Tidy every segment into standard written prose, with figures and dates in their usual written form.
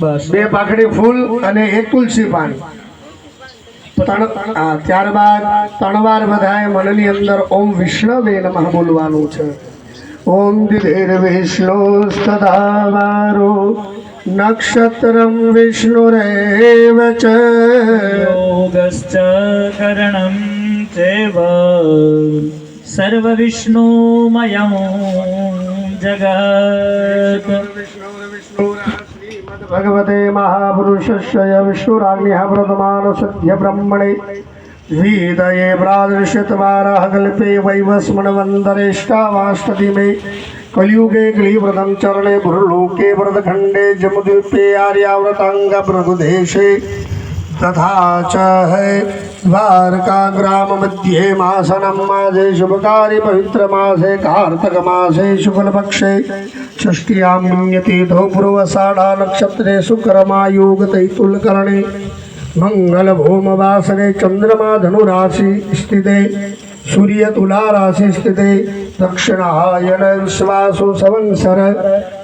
બસ 2 પાકડી ફૂલ અને 1 તુલસી પાન ત્યારબાદ 3 વાર બધાએ મનની અંદર ઓમ વિષ્ણવે નમઃ બોલવાનું છે. ઓમ દિધેર વિષ્ણુ સદાવારો નક્ષત્રમ વિષ્ણુરેવ ચ યોગશ્ચ કरणं ચૈવ સર્વવિષ્ણુમયં જગત. ભગવતે મહાપુરુષસ્ય વિષ્ણુરાજ્ઞઃ પ્રથમાન સત્ય બ્રહ્મણે વીદયે પ્રાદૃશ્યતવારઃ કલ્પે વૈવસ્મનવંદરેષ્ટાવાસ્તતિ મે કલિયુગે ક્લીવ્રતં ચરણે ભૂર્લોકે ભરતખંડે જમદ્વીપે આર્યાવ્રતાંગ પ્રભુદેશે તથા ચ દ્વારકા ગ્રામ મધ્યે માસનમ માસે શુભકારી પવિત્ર માસે કાર્તક માસે શુક્લપક્ષે ષષ્ઠ્યામ પુણ્યતીથો પૂર્વસાડા નક્ષત્રે શુક્રમાયુગ તૈતુલકરણે મંગલ ભૂમ વાસરે ચંદ્રમા ધનુરાશિ સ્થિતે સૂર્ય તુલા રાશિ સ્થિતે દક્ષિણાયન વિશ્વાસુ સંવત્સર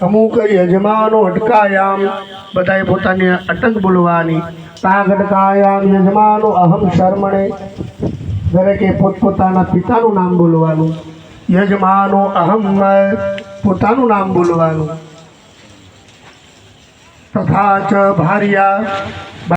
અમુક યજમાનો અટકાયામ બધાએ પોતાની અટક બોલવાની. તાગટકાયામ યજમાનો અહમ શર્મણે દરેકે પોતપોતાના પિતાનું નામ બોલવાનું. યજમાનો અહમ પોતાનું નામ બોલવાનું. તથા ચ ભાર્યા